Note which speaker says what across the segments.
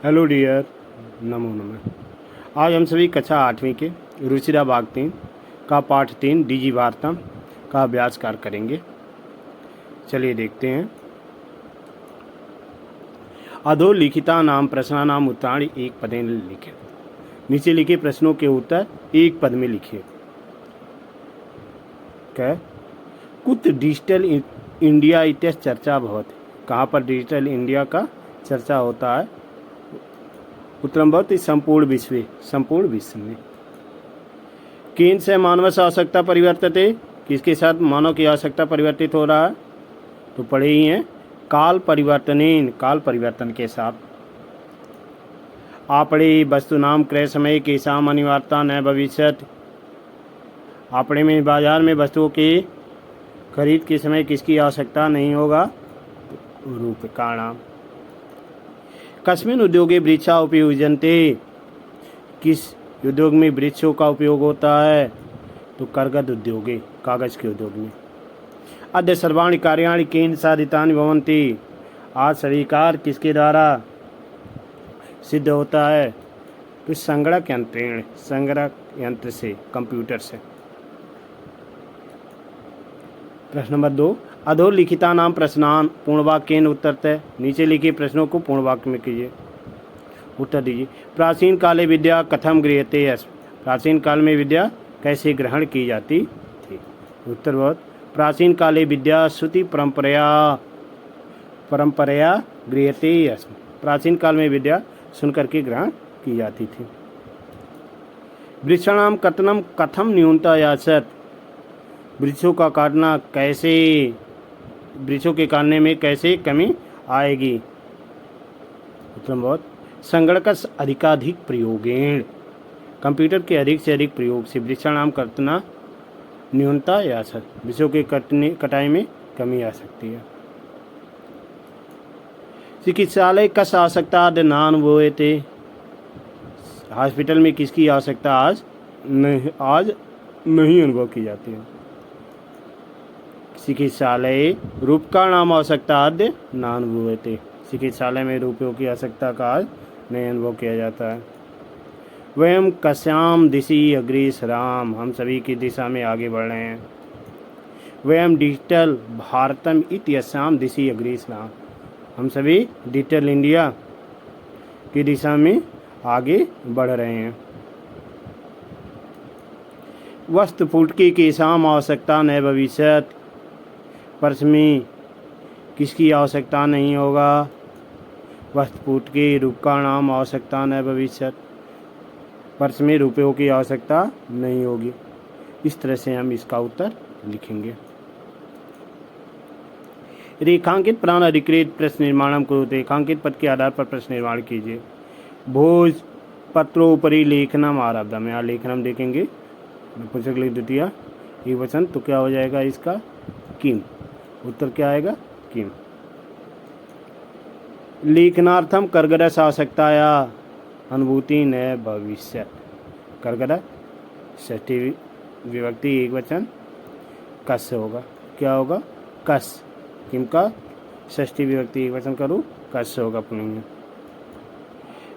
Speaker 1: Hello dear, नमो नमः। आज हम सभी कक्षा 8वीं के रुचिरा भाग 3 का पाठ 3 डीजी वार्ता का अभ्यास कार्य करेंगे। चलिए देखते हैं। अधोलिखिता नाम प्रश्नानाम उत्तराणि एक पदे लिखे। नीचे लिखे प्रश्नों के उत्तर एक पद में लिखिए। क्या? कुत्र डिजिटल इंडिया इत्यस्य चर्चा भवति। कहाँ पर डिजिटल इंडिया का चर्चा होता है? उत्तरम भवति संपूर्ण विश्व में। केन से मानव से आवश्यकता परिवर्तित, किसके साथ मानव की आवश्यकता परिवर्तित हो रहा है? तो पढ़े ही हैं, काल परिवर्तन के साथ। आपणे वस्तु नाम क्रय समय के साम अनिवार्यता न भविष्यति। आपणे में बाजार में वस्तुओं के खरीद के समय किसकी आवश्यकता नहीं होगा? रूपकाणाम। कस्मिन् उद्योगे वृक्षा उपयुज्यन्ते। किस उद्योग में वृक्षों का उपयोग होता है? तो कर्गद उद्योगे, कागज के उद्योग में। अद्य सर्वाणि कार्याणि केन साधितानि भवन्ति। आज सभी कार्य किसके द्वारा सिद्ध होता है? तो संगणक यंत्र से, कंप्यूटर से। प्रश्न नंबर 2, अधोलिखिता नाम प्रश्नान पूर्णवाक्येन उत्तरतः। नीचे लिखे प्रश्नों को पूर्ण वाक्य में कीजिए, उत्तर दीजिए। प्राचीन काले विद्या कथम गृह्यते अस्म। प्राचीन काल में विद्या कैसे ग्रहण की जाती थी? उत्तर बहुत, प्राचीन काले विद्या श्रुति परंपराया गृह्यते अस्म। प्राचीन काल में विद्या सुनकर के ग्रहण की जाती थी। वृक्षाणाम कर्तनम कथम न्यूनता याचत। वृक्षों का काटना कैसे, वृक्षों के काटने में कैसे कमी आएगी? उत्तर बहुत, संगणक अधिकाधिक प्रयोगेण। कंप्यूटर के अधिक से अधिक प्रयोग से वृक्षाणाम कर्तना न्यूनता या वृक्षों के कटाई में कमी आ सकती है। चिकित्सालय कस आवश्यकता नानुभूयते। हॉस्पिटल में किसकी आवश्यकता आज नहीं अनुभव की जाती है? चिकित्सालय रूपकाणाम आवश्यकता आद्य नानुभूयते। चिकित्सालय में रुपयों की आवश्यकता का आज नहीं अनुभव किया जाता है। वयम कस्याम दिशि अग्रेसराम। हम सभी की दिशा में आगे बढ़ रहे हैं। वयम डिजिटल भारतम इत्यस्याम दिशि अग्रेसराम। हम सभी डिजिटल इंडिया की दिशा में आगे बढ़ रहे हैं। वस्तुपुटकी की साम आवश्यकता न भविष्यत। पर्स में किसकी आवश्यकता नहीं होगा? वस्तुपुटकी रूपकाणाम आवश्यकता न भविष्यत। पर्स में रुपयों की आवश्यकता नहीं होगी। इस तरह से हम इसका उत्तर लिखेंगे। रेखांकित प्राण अधिकृत प्रश्न निर्माणम करो। रेखांकित पद के आधार पर प्रश्न निर्माण कीजिए। भोज पत्रोपरि लेखनम आरब्धम। यहाँ लेखनम देखेंगे, नपुंसक लिंग द्वितीय एक वचन, तो क्या हो जाएगा इसका? किम। उत्तर क्या आएगा? किम। लेखनार्थम कर्गदस आवश्यकताया अनुभूति न भविष्यत। कर्गद षष्ठी विभक्ति एक वचन, कस से होगा। क्या होगा? कस। किम का षष्ठी विभक्ति एक वचन करूँ, कस से होगा पुनः।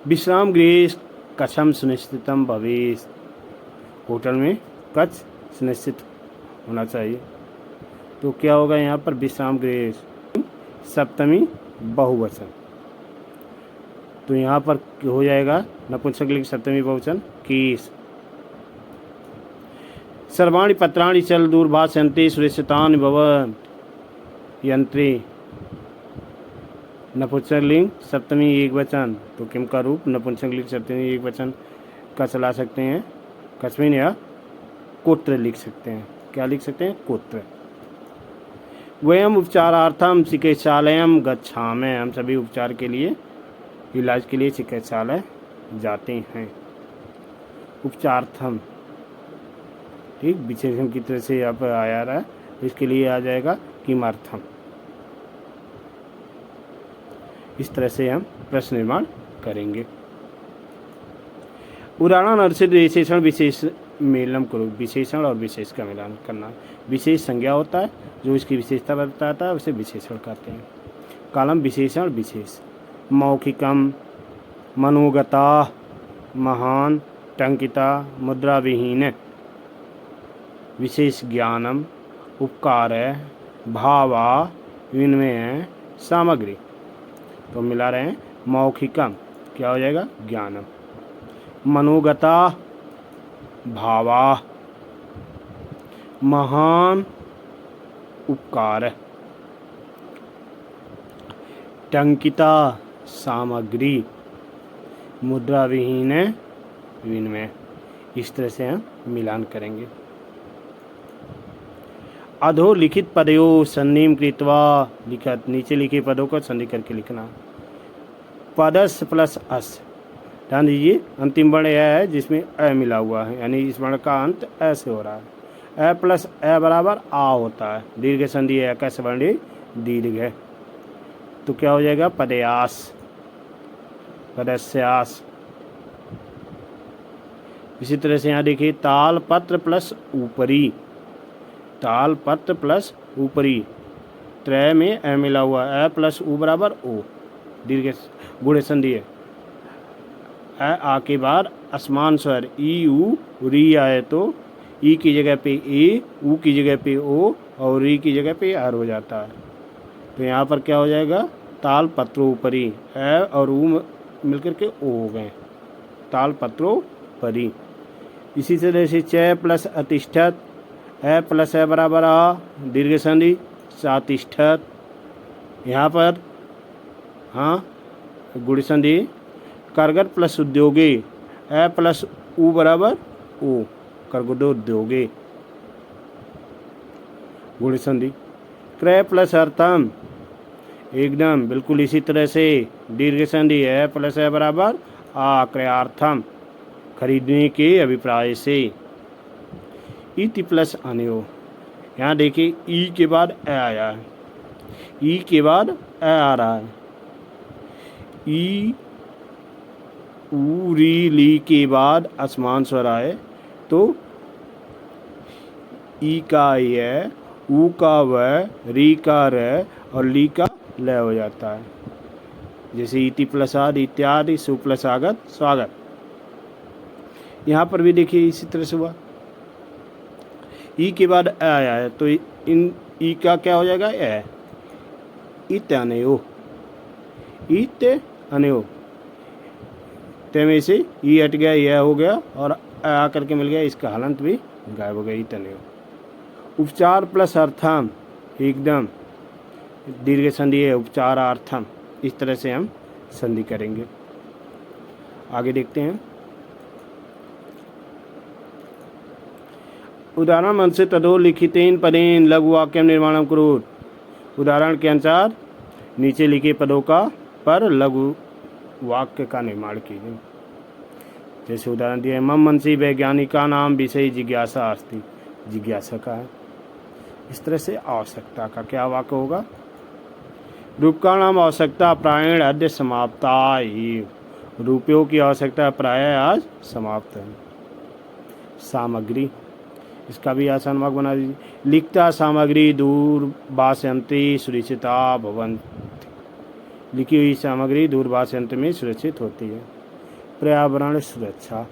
Speaker 1: विश्राम गृह कथम सुनिश्चितम भवेत्। होटल में कच सुनिश्चित होना चाहिए। तो क्या होगा यहाँ पर? विश्राम गृह सप्तमी बहुवचन, तो यहाँ पर हो जाएगा नपुंसक लिंग सप्तमी बहुवचन कीस। सर्वाणि पत्राणि चल दूरभाषयन्ते सुरक्षितानि भवन्ति यंत्रे। नपुंसक लिंग सप्तमी एक वचन, तो किम का रूप नपुंसक लिंग सप्तमी एक वचन का चला सकते हैं। कस्मिन या कुत्र लिख सकते हैं। क्या लिख सकते हैं? कुत्र। वयम उपचारार्थम चिकित्सालयम गच्छामः। हम सभी उपचार के लिए, इलाज के लिए चिकित्सालय जाते हैं। उपचारार्थम, ठीक, विशेषण की तरह से यहाँ पर आया रहा है, इसके लिए आ जाएगा किमर्थम। इस तरह से हम प्रश्न निर्माण करेंगे। उदाहरण अर्चित विशेषण विशेष मेलम करो। विशेषण और विशेष का मिलान करना। विशेष संज्ञा होता है जो इसकी विशेषता बताता है, उसे विशेषण कहते हैं। कालम विशेषण विशेष। मौखिकम मनोगता महान टंकिता मुद्रा विहीन विशेष ज्ञानम उपकार भावा विनिमय सामग्री। तो मिला रहे हैं मौखिकम, क्या हो जाएगा ज्ञानम। मनोगता भावा महान उपकार टंकिता सामग्री मुद्रा विहीन विनिमय। इस तरह से हम मिलान करेंगे। अधोलिखित पदयों संधिम कृत्वा लिखत, नीचे लिखे पदों को संधि करके लिखना। पदस प्लस अस, ध्यान दीजिए अंतिम वर्ण यह है जिसमें अ मिला हुआ है, यानी इस वर्ण का अंत अ से हो रहा है। अ प्लस अ बराबर आ होता है, दीर्घ संधि है, कैसे वर्ण दीर्घ है, तो क्या हो जाएगा पदयास पदस्यास। इसी तरह से यहाँ देखिए ताल पत्र प्लस ऊपरी, ताल पत्र प्लस ऊपरी, त्रय में अ मिला हुआ, अ प्लस ऊ बराबर ओ, दीर्घ गुण संधि है। अ आ के बाद असमान स्वर ई ऊ री आए तो ई की जगह पे ए, ऊ की जगह पे ओ और री की जगह पे आर हो जाता है। तो यहाँ पर क्या हो जाएगा ताल पत्रो ऊपरी, अ और ऊ मिलकर के ओ हो गए, ताल पत्रो परी। इसी तरह से च प्लस अतिष्ठत, अ प्लस अ बराबर आ, दीर्घ संधि सातिष्ठत। यहाँ पर हाँ गुण संधि। करगट प्लस उद्योगे, अ प्लस ऊ बराबर ओ, करगुदोद्योगे गुण संधि। क्रय प्लस अर्थम, एकदम बिल्कुल इसी तरह से दीर्घ संधि है, प्लस है बराबर आ, क्रयार्थम खरीदने के अभिप्राय से। इति प्लस अनयो, यहाँ देखिए ई के बाद अ आया है, ई के बाद अ आ रहा है, ई ऊ री ली के बाद असमान स्वर आए तो ई का य, ऊ का व, री का र और ली का लय हो जाता है। जैसे इति प्लस आदि इत्यादि, सु प्लस आगत स्वागत। यहाँ पर भी देखिए इसी तरह से हुआ, ई के बाद अ आया है तो इन ई का क्या हो जाएगा ए, इत अनयो, इत अनयो, ते में से ई हट गया यह हो गया और आ करके मिल गया, इसका हलंत भी गायब हो गया, इत अनयो। उपचार प्लस अर्थम, एकदम दीर्घ संधि है, उपचारार्थम। इस तरह से हम संधि करेंगे। आगे देखते हैं। उदाहरण मन से तदो लिखितेन पदेन लघु वाक्यम निर्माणम कुरुत। उदाहरण के अनुसार नीचे लिखे पदों का पर लघु वाक्य का निर्माण कीजिए। जैसे उदाहरण दिया है, मम मनसी वैज्ञानिका नाम विषय जिज्ञासा अस्ति, जिज्ञासा का है। इस तरह से आवश्यकता का क्या वाक्य होगा। रूपका नाम आवश्यकता प्रायण अद्य समाप्ता, रूपयों की आवश्यकता प्राय आज समाप्त है। सामग्री, इसका भी आसान वाक्य बना दीजिए। लिखता सामग्री दूर बास्यंती सुरक्षिता भवन्ति, लिखी हुई सामग्री दूर बास्यंत में सुरक्षित होती है। पर्यावरण सुरक्षा,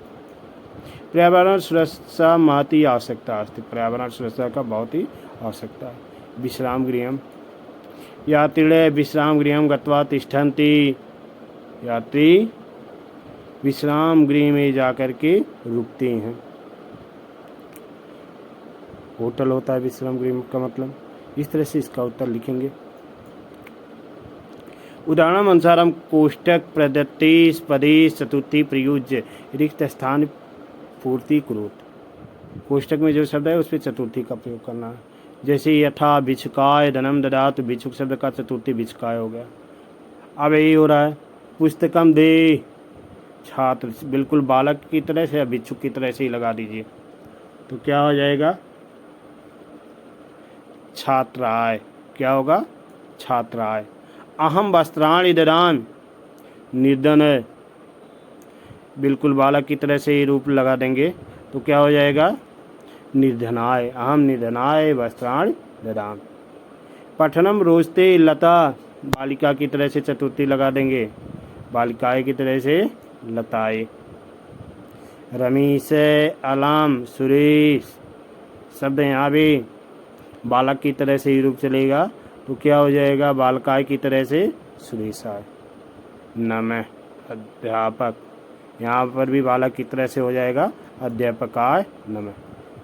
Speaker 1: पर्यावरण सुरक्षा महती आवश्यकता अस्ति, पर्यावरण सुरक्षा का बहुत ही आवश्यकता है। विश्राम गृहम, यात्रिणे विश्राम गृहम गत्वा तिष्ठन्ति, यात्री विश्राम गृह में जाकर के रुकते हैं। होटल होता है विश्राम गृह का मतलब। इस तरह से इसका उत्तर लिखेंगे। उदाहरण अनुसार हम कोष्टक प्रदत्ति पदे चतुर्थी प्रयुज्य रिक्त स्थान पूर्ति कुरुत, कोष्टक में जो शब्द है उस पर चतुर्थी का प्रयोग करना है। जैसे यथा भिक्षुकाय धनम ददातु, भिक्षुक शब्द का चतुर्थी भिक्षुकाय हो गया। अब यही हो रहा है, पुस्तकम दे, छात्र बिल्कुल बालक की तरह से या भिक्षुक की तरह से ही लगा दीजिए, तो क्या हो जाएगा छात्राय, क्या होगा छात्राय। अहम वस्त्राणि ददामि, निर्धन है, बिल्कुल बालक की तरह से ही रूप लगा देंगे तो क्या हो जाएगा निर्धनाय, अहम निर्धनाय वस्त्राणि ददामि। पठनम रोचते लता, बालिका की तरह से चतुर्थी लगा देंगे बालिकाएं की तरह से लताएं। रमीश, अलाम, सुरेश शब्द यहाँ भी बालक की तरह से ही रूप चलेगा, तो क्या हो जाएगा? बालिकाएं की तरह से सुरेशाय। नमः, अध्यापक, यहाँ पर भी बालक की तरह से हो जाएगा अध्यापकाय नमः।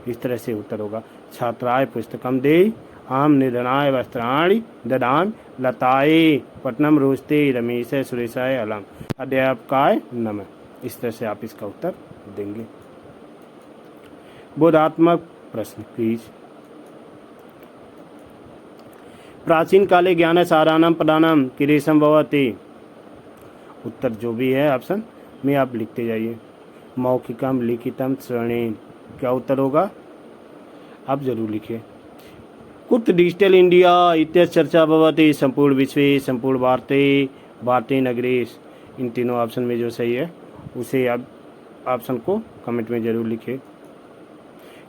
Speaker 1: इस तरह से उत्तर होगा। छात्राय पुस्तकम दे आम निधनाय वस्त्राणि ददामि लताये पट्टनम रोस्ते रमेश सुरेशाय अलम अध्यापकाय नमः। इस तरह से आप इसका उत्तर देंगे। बोधात्मक प्रश्न प्लीज। प्राचीन काले ज्ञान सारानम प्रदानम किरेशम भवति। उत्तर जो भी है ऑप्शन में आप लिखते जाइए। मौखिकम, लिखितम, श्रवणेन। क्या उत्तर होगा? आप जरूर लिखिए। कुत्र डिजिटल इंडिया इत्यस्य चर्चा भवति संपूर्ण विश्वे संपूर्ण भारतीय नगरेश। इन तीनों ऑप्शन में जो सही है उसे आप ऑप्शन को कमेंट में जरूर लिखिए।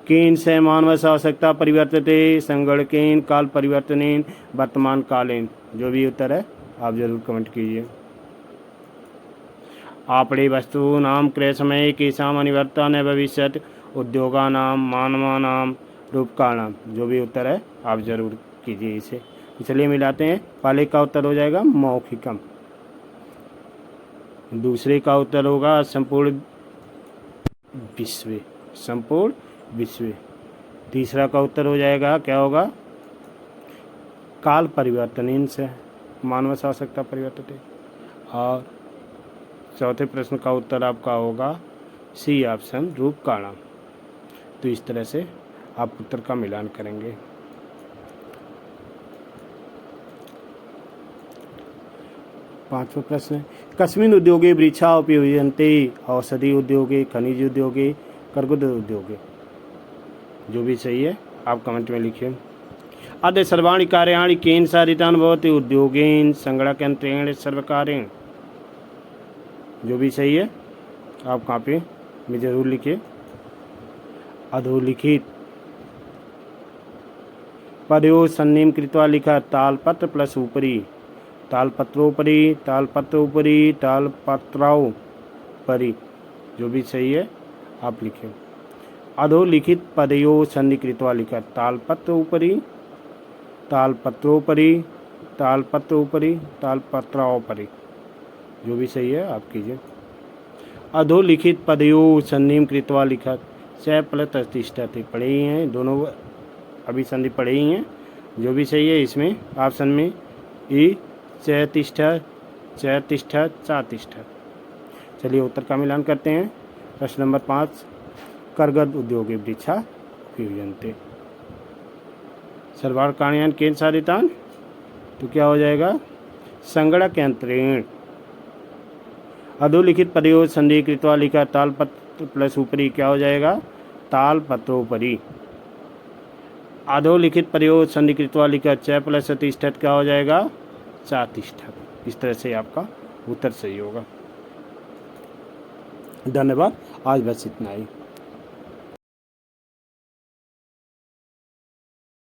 Speaker 1: केन से मानवस्य आवश्यकता परिवर्तते संगणकेन काल परिवर्तनेन वर्तमान कालेन। जो भी उत्तर है आप जरूर कमेंट कीजिए। आपणे वस्तूनां क्रय समय केषाम् अनिवर्तन भविष्यति उद्योगानां मानवानां रूपकाणां। जो भी उत्तर है आप जरूर कीजिए इसे। तो चलिए मिलाते हैं। पहले का उत्तर हो जाएगा मौखिकम, दूसरे का उत्तर होगा संपूर्ण विश्व, तीसरा का उत्तर हो जाएगा क्या होगा? काल परिवर्तनीन से मानव आवश्यकता परिवर्तित। और चौथे प्रश्न का उत्तर आपका होगा सी ऑप्शन रूप काणा। तो इस तरह से आप उत्तर का मिलान करेंगे। पांचवा प्रश्न है कस्मिन् उद्योगे वृक्षा उपयुज्यन्ते औषधि उद्योगे खनिज उद्योगे कर्गद उद्योगे। जो भी सही है आप कमेंट में लिखिए। अद्य सर्वाणि कार्याणि केन साधितानि भवति उद्योगेन संगणकयन्त्रेण सर्वकारेण। जो भी सही है आप कॉपी में जरूर लिखिए। अधोलिखित पदयोः संनिम कृत्वा लिखा तालपत्र प्लस ऊपरी तालपत्रोपरि तालपत्रोपरि तालपत्रोपरि। जो भी सही है आप लिखें। अधोलिखित पदयोः संधि कृत्वा लिखा तालपत्र ऊपरी तालपत्रोपरि तालपत्रोपरि तालपत्रोपरि। जो भी सही है आप कीजिए। अधोलिखित पदयोः संधिं कृत्वा लिखा च प्लस तिष्ठति। पढ़े ही हैं दोनों, अभी संधि पढ़े ही हैं। जो भी सही है इसमें ऑप्शन में ई च तिष्ठा चा तिष्ठा। चलिए उत्तर का मिलान करते हैं। प्रश्न नंबर 5 कर्गद उद्योगे वृक्षा उपयुज्यन्ते सर्वाणि कार्याणि केन साधितानि। तो क्या हो जाएगा? संगणक यंत्रेण। अधोलिखित पदयोः संधि कृत्वा लिखा तालपत्र प्लस ऊपरी। क्या हो जाएगा? तालपत्रोपरि। अधोलिखित पदयोः संधि कृत्वा लिखा च प्लस तिष्ठत। क्या हो जाएगा? चा तिष्ठत। इस तरह से आपका उत्तर सही होगा। धन्यवाद। आज बस इतना ही।